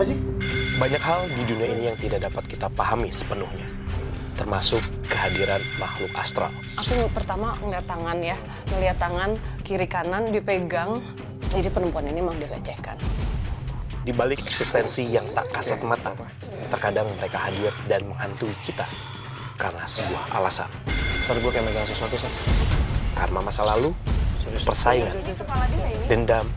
Kenapa sih? Banyak hal di dunia ini yang tidak dapat kita pahami sepenuhnya, termasuk kehadiran makhluk astral. Aku pertama ngeliat tangan ya, ngeliat tangan kiri kanan dipegang, jadi perempuan ini mau dilecehkan. Di balik eksistensi yang tak kasat mata, terkadang mereka hadir dan menghantui kita karena sebuah alasan. Saat gue kayak megang sesuatu, Sat. Karena masa lalu, persaingan, dendam,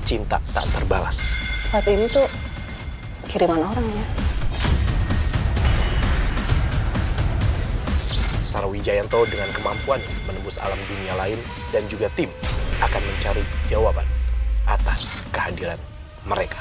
cinta tak terbalas. Saat ini tuh kiriman orang ya. Sarawijayanto dengan kemampuannya menembus alam dunia lain dan juga tim akan mencari jawaban atas kehadiran mereka.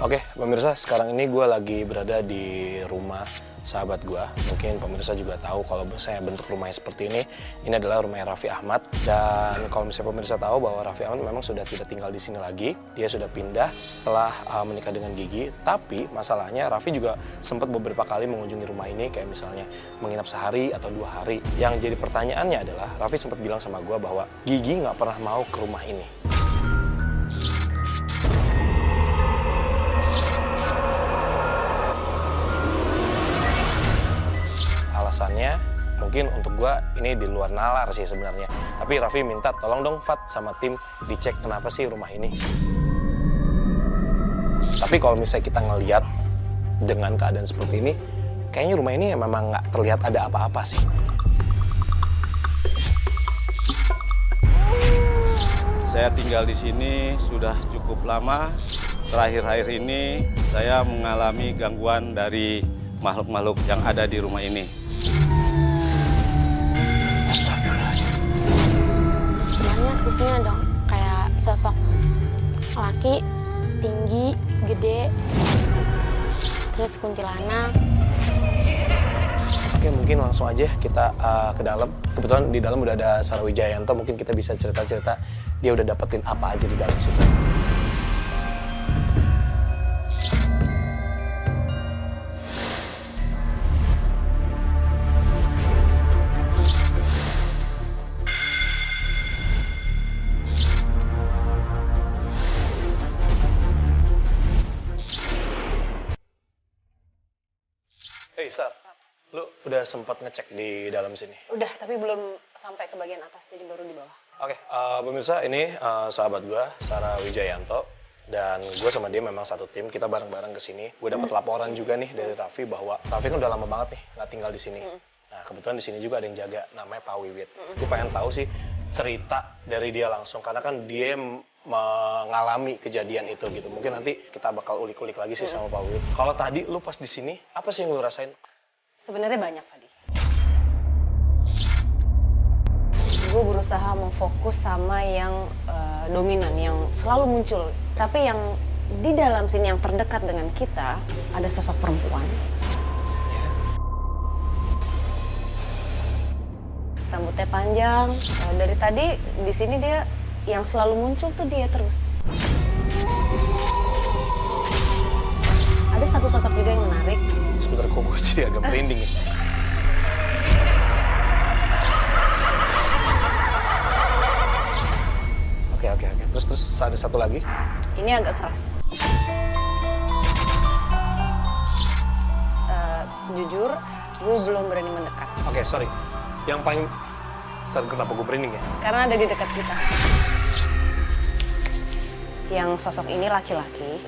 Oke, pemirsa, sekarang ini gue lagi berada di rumah sahabat gue. Mungkin pemirsa juga tahu kalau saya bentuk rumahnya seperti ini. Ini adalah rumahnya Raffi Ahmad. Dan kalau misalnya pemirsa tahu bahwa Raffi Ahmad memang sudah tidak tinggal di sini lagi. Dia sudah pindah setelah menikah dengan Gigi. Tapi masalahnya Raffi juga sempat beberapa kali mengunjungi rumah ini. Kayak misalnya menginap sehari atau 2 hari. Yang jadi pertanyaannya adalah, Raffi sempat bilang sama gue bahwa Gigi nggak pernah mau ke rumah ini. Alasannya mungkin untuk gue ini di luar nalar sih sebenarnya. Tapi Raffi minta tolong dong Fat sama tim dicek kenapa sih rumah ini. Tapi kalau misalnya kita ngelihat dengan keadaan seperti ini, kayaknya rumah ini memang nggak terlihat ada apa-apa sih. Saya tinggal di sini sudah cukup lama. Terakhir-akhir ini saya mengalami gangguan dari makhluk-makhluk yang ada di rumah ini. Banyak di sini ada kayak sosok laki, tinggi, gede, terus kuntilanak. Oke, mungkin langsung aja kita ke dalam. Kebetulan di dalam udah ada Sarawijayanto, mungkin kita bisa cerita-cerita dia udah dapetin apa aja di dalam situ. Hey Sar, lu udah sempat ngecek di dalam sini? Udah, tapi belum sampai ke bagian atas, jadi baru di bawah. Oke, pemirsa, ini sahabat gue, Sarawijayanto, dan gue sama dia memang satu tim. Kita bareng-bareng ke sini. Gue dapat laporan juga nih dari Raffi bahwa Raffi kan udah lama banget nih nggak tinggal di sini. Nah, kebetulan di sini juga ada yang jaga, namanya Pak Wiwit. Gue pengen tahu sih cerita dari dia langsung, karena kan dia mengalami kejadian itu gitu. Mungkin nanti kita bakal ulik-ulik lagi sih sama Pak Wiwit. Kalau tadi lu pas di sini, apa sih yang lu rasain? Sebenarnya banyak tadi. Gue berusaha memfokus sama yang dominan, yang selalu muncul. Tapi yang di dalam sini yang terdekat dengan kita, ada sosok perempuan. Rambutnya panjang. Dari tadi di sini dia yang selalu muncul tuh dia terus. Ada satu sosok juga yang menarik. Sebentar, kok gue jadi agak merinding ya. Oke. Terus ada satu lagi. Ini agak keras. Jujur, gue belum berani mendekat. Oke, sorry. Yang paling... kenapa gue merinding ya? Karena ada di dekat kita. Yang sosok ini laki-laki.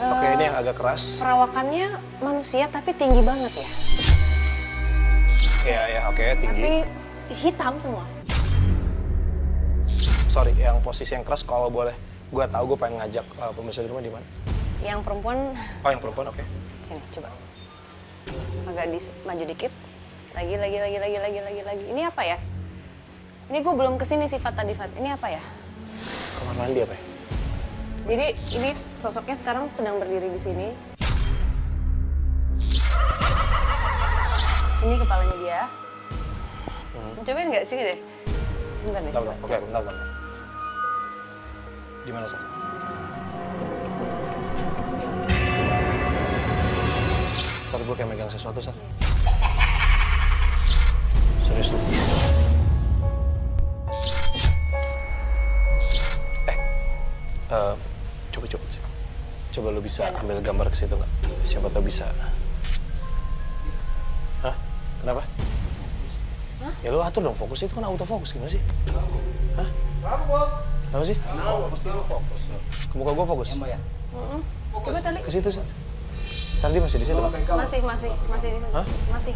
Oke, ini yang agak keras. Perawakannya manusia tapi tinggi banget ya. Iya, oke, tinggi. Tapi hitam semua. Sorry, yang posisi yang keras kalau boleh. Gue tahu gue pengen ngajak pemirsa di rumah di mana. Yang perempuan. Oh, yang perempuan, oke. Sini, coba. Agak maju dikit. Lagi. Ini apa ya? Ini gue belum kesini sih Fat tadi, Fat. Ini apa ya? Kamar mandi apa ya? Jadi ini sosoknya sekarang sedang berdiri di sini. Ini kepalanya dia. Cobain nggak sini deh. Sebentar deh. Bentar, oke, bentar. Di mana, Sar? Sar, gue kayak megang sesuatu, Sar. Serius lu? Coba sih. Coba lu bisa ambil gambar ke situ nggak? Siapa tau bisa. Hah? Kenapa? Hah? Ya lu atur dong fokus, itu kan autofokus, gimana sih? Hah? Kenapa sih? Ke muka gua fokus? Coba tali. Ke situ, Sar. Sandi masih di situ, Pak? Masih di sini. Hah? Masih.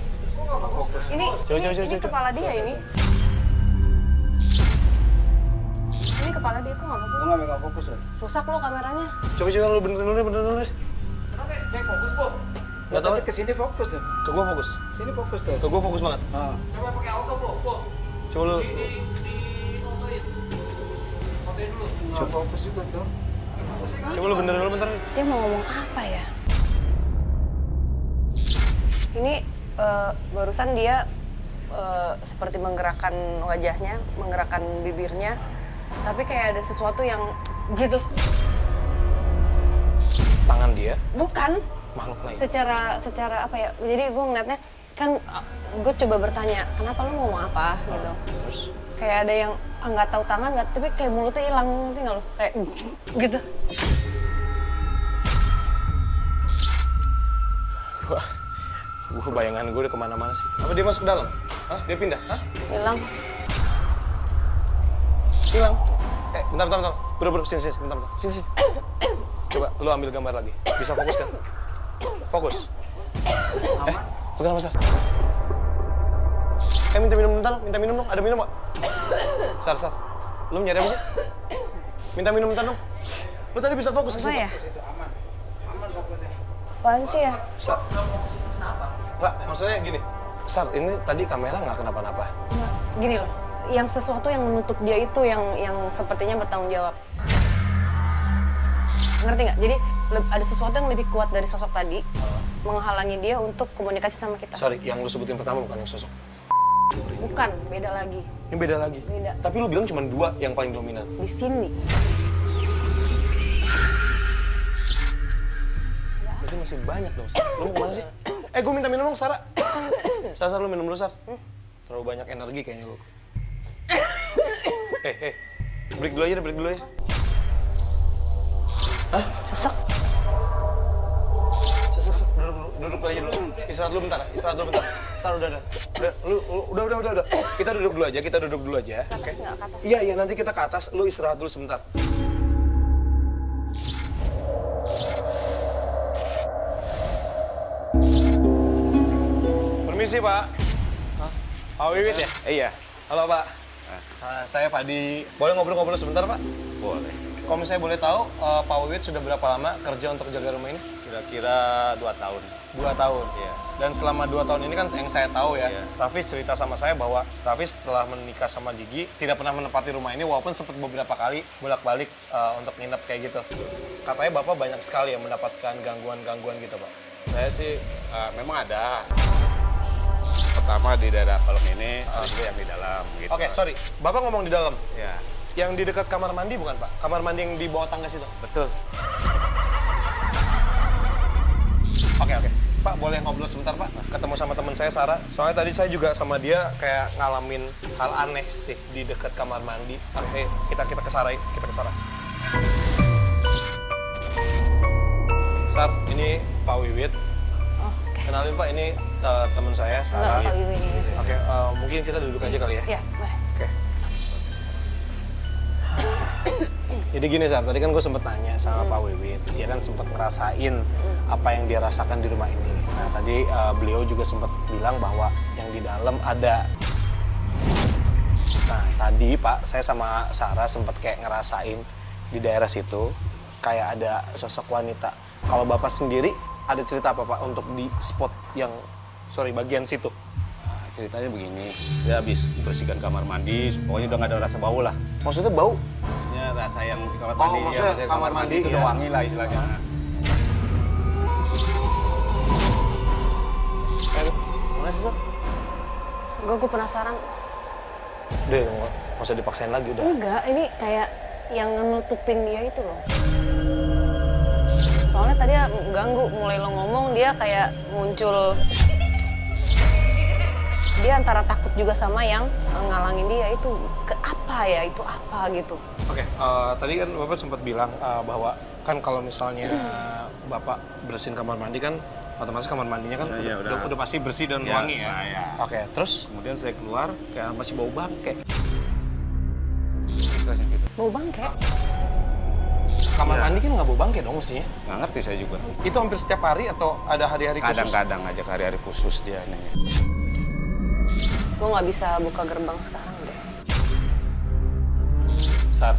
Ini Coba. kepala dia ini. Ini kepala dia kok nggak fokus? Gue nggak megang fokus loh. Rusak lo kameranya. Coba lu benerin dulu deh. Kayak fokus, Bu. Nggak tahu. Tapi kesini fokus tuh. Ke gua fokus. Sini fokus tuh. Ke gua fokus banget. Coba pakai auto, Bu. Coba lu. Coba fokus juga tuh. Coba lu benerin dulu bentar. Dia mau ngomong apa ya? Ini barusan dia seperti menggerakkan wajahnya, menggerakkan bibirnya, tapi kayak ada sesuatu yang gitu. Tangan dia, Bukan. makhluk lain. Secara apa ya? Jadi gue ngeliatnya kan gue coba bertanya, kenapa lu ngomong apa gitu. Terus? Kayak ada yang nggak tahu tangan, nggak, tapi kayak mulutnya hilang, ngerti nggak lo? Kayak gitu. Gue bayangan gue udah kemana-mana sih. Apa dia masuk ke dalam? Hah? Dia pindah? Hah? Hilang. Hilang? Bentar. Bro, sini, bentar. Sini. Coba, lu ambil gambar lagi. Bisa fokus kan? Fokus. Lu kenapa, Sar? Minta minum bentar, minta minum dong. Ada minum, Pak? Sar. Lu nyari apa sih? Minta minum bentar dong. Lu tadi bisa fokus ke situ. Apa ya? Apaan sih ya? Sar. Enggak, maksudnya gini. Sar, ini tadi kamera nggak kenapa-napa. Nggak. Gini loh, yang sesuatu yang menutup dia itu yang sepertinya bertanggung jawab. Ngerti nggak? Jadi ada sesuatu yang lebih kuat dari sosok tadi menghalangi dia untuk komunikasi sama kita. Sorry, yang lu sebutin pertama bukan yang sosok. Bukan, beda lagi. Ini beda lagi. Beda. Tapi lu bilang cuma 2 yang paling dominan. Di sini. Berarti masih banyak dong, Sar. Lu mau kemana sih? Gue minta minum dong, Sarah. Sar, lu minum dulu, Sar. Terlalu banyak energi kayaknya lu. Break dulu aja. Hah? Sesek. Sesek. Duduk aja dulu. Istirahat dulu bentar. Sar, udah. Udah. Kita duduk dulu aja. Oke. Nggak ke atas. Iya, nanti kita ke atas. Lu istirahat dulu sebentar. Permisi, Pak. Pak Wiwit ya? Iya, Halo, Pak. Saya Fadi. Boleh ngobrol-ngobrol sebentar, Pak? boleh. Kalau misalnya boleh tahu, Pak Wiwit sudah berapa lama kerja untuk jaga rumah ini? Kira-kira 2 tahun. 2 tahun. Iya. Dan selama 2 tahun ini kan yang saya tahu ya, Iya. Raffi cerita sama saya bahwa Raffi setelah menikah sama Gigi tidak pernah menempati rumah ini walaupun sempat beberapa kali bolak-balik untuk nginep kayak gitu. Katanya Bapak banyak sekali yang mendapatkan gangguan-gangguan gitu, Pak. Saya sih memang ada. Pertama di daerah kolong ini, kedua yang di dalam. Gitu. Oke, sorry. Bapak ngomong di dalam. Ya, Yang di dekat kamar mandi bukan, Pak? Kamar mandi yang di bawah tangga situ. betul. Oke. Pak, boleh ngobrol sebentar, Pak? Ketemu sama teman saya, Sarah. Soalnya tadi saya juga sama dia kayak ngalamin hal aneh sih di dekat kamar mandi. Oke, kita ke Sarah. Sar, ini Pak Wiwit. Oh, oke. Kenalin, Pak, ini teman saya, Sarah. Enggak, Pak Wiwit. Oke, mungkin kita duduk aja kali ya? Iya, boleh. Oke. Jadi gini, Sar, tadi kan gue sempet nanya sama Pak Wiwit. Dia kan sempet ngerasain apa yang dia rasakan di rumah ini. Nah, tadi beliau juga sempet bilang bahwa yang di dalam ada. Nah, tadi Pak, saya sama Sarah sempet kayak ngerasain di daerah situ kayak ada sosok wanita. Kalau Bapak sendiri ada cerita apa, Pak, untuk di spot yang, bagian situ? Nah, ceritanya begini, saya habis membersihkan kamar mandi, pokoknya udah nggak ada rasa bau lah. Maksudnya bau? Maksudnya rasa yang di kamar Oh, mandi. maksudnya maksudnya kamar mandi, itu iya. udah wangi lah istilahnya. Mana sih, Sar? Gue penasaran. Udah, nggak usah dipaksain lagi udah. Enggak, ini kayak yang nutupin dia itu loh. Soalnya tadi ganggu, mulai lo ngomong dia kayak muncul. Dia antara takut juga sama yang ngalangin dia itu ke apa ya, itu apa gitu. Oke, tadi kan Bapak sempat bilang bahwa kan kalau misalnya Bapak bersihin kamar mandi kan otomatis kamar mandinya kan Iya, udah pasti bersih dan Iya, wangi ya. iya. Oke, terus Kemudian saya keluar kayak masih bau bangke. Istilahnya gitu. Bau bangke. kamar Iya. mandi kan nggak bau bangke dong mestinya. Nggak ngerti saya juga. Itu hampir setiap hari atau ada hari-hari khusus? Kadang-kadang aja hari-hari khusus dia ini. Gue nggak bisa buka gerbang sekarang deh. Sar,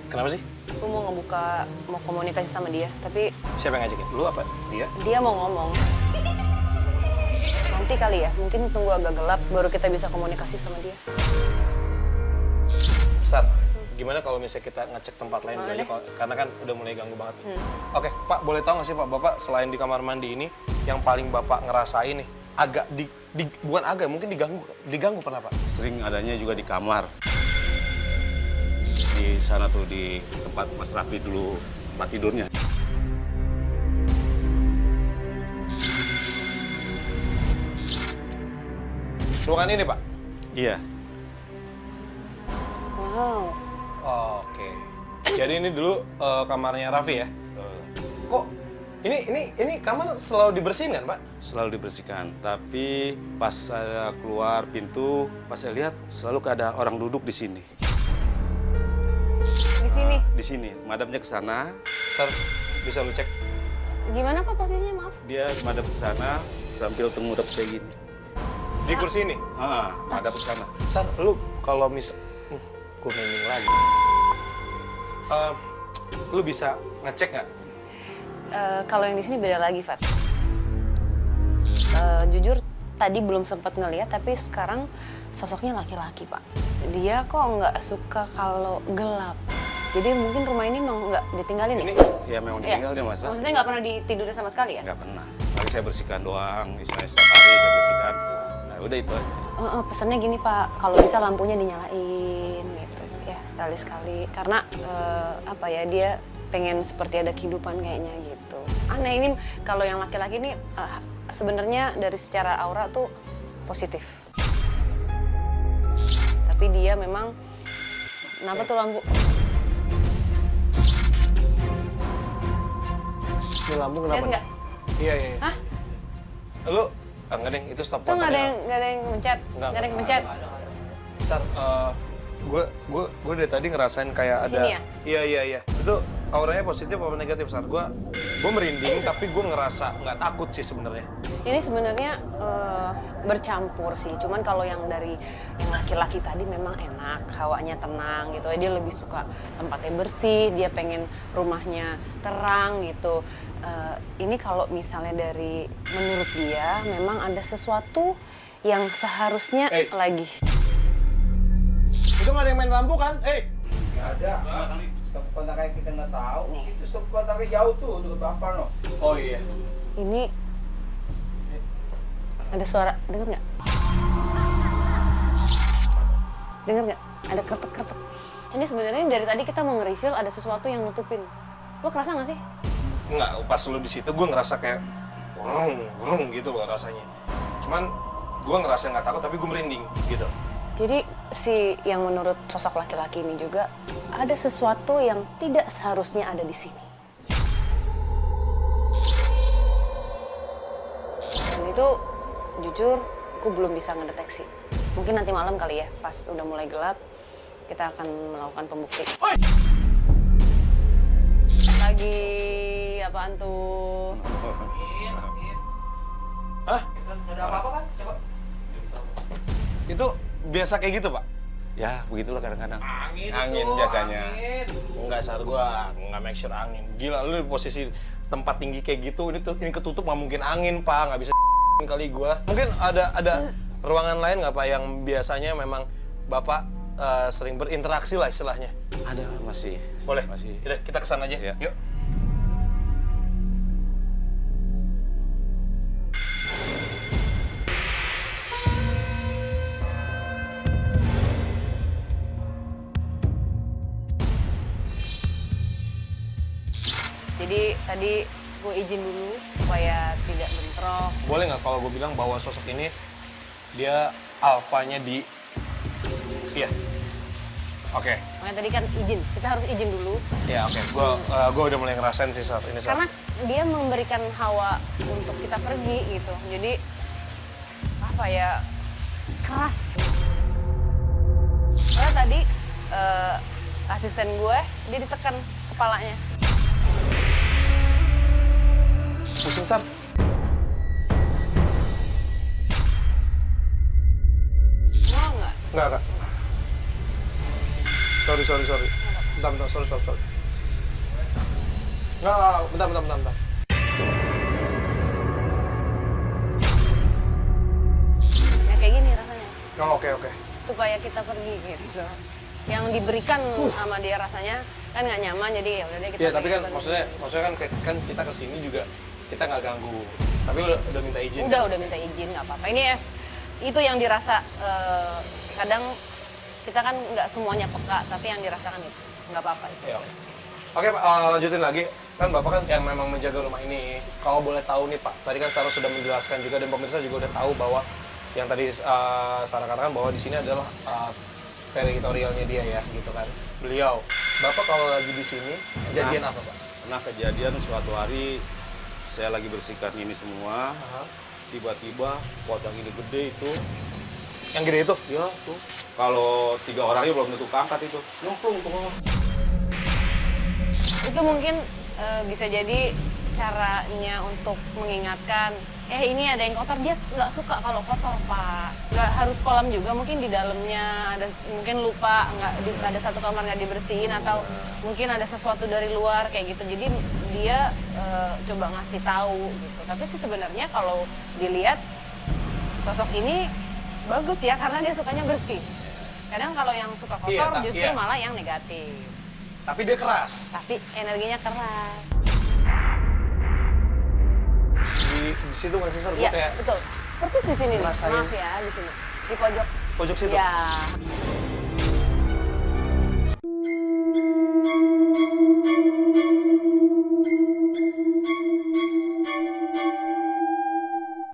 kenapa sih? Gue mau ngebuka, mau komunikasi sama dia, tapi Siapa yang ngajakin? Lu apa? Dia? dia mau ngomong. Nanti kali ya, mungkin tunggu agak gelap baru kita bisa komunikasi sama dia. Sar, gimana kalau misalnya kita ngecek tempat lain dulu Boleh. aja, karena kan udah mulai ganggu banget. Oke, Pak, boleh tahu nggak sih Pak, Bapak selain di kamar mandi ini, yang paling Bapak ngerasain nih, agak bukan agak, mungkin diganggu pernah Pak? Sering adanya juga di kamar. Di sana tuh di tempat Mas Raffi dulu tempat tidurnya. Ruangan ini Pak? Iya. Wow. Oke. Jadi ini dulu kamarnya Raffi ya? Kok ini kamar selalu dibersihin kan Pak? Selalu dibersihkan, tapi pas saya keluar pintu, pas saya lihat selalu ada orang duduk di sini. Di sini. Di sini, madamnya ke sana, Sar, bisa lu cek? Gimana Pak posisinya, maaf? dia madam ke sana sambil tengurap kayak gini. Di kursi ini? Madam ke sana. Sar, lu kalau gue mending lagi. Lu bisa ngecek nggak? Kalau yang di sini beda lagi, Fat. Jujur tadi belum sempat ngeliat, tapi sekarang sosoknya laki-laki, Pak. Dia kok nggak suka kalau gelap. Jadi mungkin rumah ini emang nggak ditinggalin Ini ya? Ya memang Iya. ditinggal dia Mas Raffi. Maksudnya nggak pernah ditidurin sama sekali ya? Nggak pernah. Paling saya bersihkan doang, istilahnya setiap hari saya bersihkan. Nah udah itu aja. Pesannya gini Pak, kalau bisa lampunya dinyalain gitu ya sekali-sekali. Karena apa ya, dia pengen seperti ada kehidupan kayaknya gitu. Aneh ini kalau yang laki-laki ini sebenarnya dari secara aura tuh positif. Tapi dia memang, kenapa tuh lampu? Ini lampu kenapa? Lihat nggak? Iya. Hah? Lu, enggak deng, itu stop Tuh nggak ada motornya. yang mencet, Nggak nggak ada yang mencet. Sar, gue dari tadi ngerasain kayak ada. Sini ya? Iya. Itu auranya positif apa negatif, Sar? Gue merinding, tapi gue ngerasa nggak takut sih sebenarnya. Ini sebenarnya bercampur sih. Cuman kalau yang dari yang laki-laki tadi memang enak, hawanya tenang gitu. Dia lebih suka tempatnya bersih, dia pengen rumahnya terang gitu. Ini kalau misalnya dari menurut dia memang ada sesuatu yang seharusnya lagi. Itu nggak ada yang main lampu kan? Nggak ada. Stop kontaknya kita nggak tahu. Itu stop kontaknya jauh tuh, dekat Bapak no. Oh iya. Ini ada suara, denger nggak? Denger nggak? Ada kretek-kretek. Ini sebenarnya dari tadi kita mau nge-reveal ada sesuatu yang nutupin. Lo kerasa nggak sih? Nggak, pas lu di situ gue ngerasa kayak wrong gitu loh rasanya. Cuman gue ngerasa nggak takut, tapi gue merinding gitu. Jadi si yang menurut sosok laki-laki ini juga ada sesuatu yang tidak seharusnya ada di sini. Dan itu jujur gue belum bisa ngedeteksi. Mungkin nanti malam kali ya, pas udah mulai gelap, kita akan melakukan pembuktian. Lagi apaan tuh? Hah? Nggak ada apa-apa kan? Coba. Itu biasa kayak gitu, Pak? Ya begitulah kadang-kadang. Angin Angin itu, biasanya. angin. Enggak, Sar, gue nggak make sure angin. Gila, lu di posisi tempat tinggi kayak gitu, ini ketutup nggak mungkin angin, Pak. Nggak bisa kali gue. Mungkin ada ruangan lain nggak, Pak, yang biasanya memang Bapak sering berinteraksi lah istilahnya? Ada masih. Boleh? Masih. Yaudah, kita kesana aja. Iya. Yuk. Jadi tadi gue izin dulu supaya tidak bentrok. Boleh nggak kalau gue bilang bahwa sosok ini dia alfanya di... Iya. Oke. Makanya tadi kan izin, kita harus izin dulu. Ya oke. Gue udah mulai ngerasain sih saat ini. Karena dia memberikan hawa untuk kita pergi gitu. Jadi apa ya, keras. Karena tadi asisten gue, dia ditekan kepalanya. Pusing, Sar. Mau nggak? Enggak, Kak. Sorry. Bentar, sorry. Enggak, bentar. Ya kayak gini rasanya. Oh, oke. Supaya kita pergi gitu. Yang diberikan sama dia rasanya kan nggak nyaman, jadi ya udah deh kita Iya, tapi kan pergi. maksudnya kan kita kesini juga kita nggak ganggu. Tapi udah minta izin. Udah minta izin, nggak apa-apa. Ini itu yang dirasa kadang kita kan nggak semuanya peka, tapi yang dirasakan itu nggak apa-apa. Iya. Oke, Pak, lanjutin lagi. Kan Bapak kan yang memang menjaga rumah ini. Kalau boleh tahu nih, Pak, tadi kan Sarah sudah menjelaskan juga dan pemirsa juga udah tahu bahwa yang tadi Sarah katakan bahwa di sini adalah teritorialnya dia ya, gitu kan. Beliau. Bapak kalau lagi di sini kejadian apa, Pak? Pernah kejadian suatu hari saya lagi bersihkan ini semua, tiba-tiba kodang ini gede itu. Yang gede itu? Ya tuh, kalau 3 orangnya belum tentu keangkat itu. Nyemplung tuh. Itu mungkin bisa jadi caranya untuk mengingatkan, ini ada yang kotor, dia nggak suka kalau kotor, Pak. Nggak harus kolam juga, mungkin di dalamnya ada, mungkin lupa, ada satu kamar nggak dibersihin, atau mungkin ada sesuatu dari luar kayak gitu. Jadi dia coba ngasih tahu gitu. Tapi sih sebenarnya kalau dilihat sosok ini bagus ya, karena dia sukanya bersih. Kadang kalau yang suka kotor justru malah yang negatif. Tapi dia keras. Tapi energinya keras. Di situ nggak sih, Sar? Gua Iya, kayak betul. Persis di sini nih. ngerasain. Maaf ya, di sini. Di pojok. pojok situ. Ya.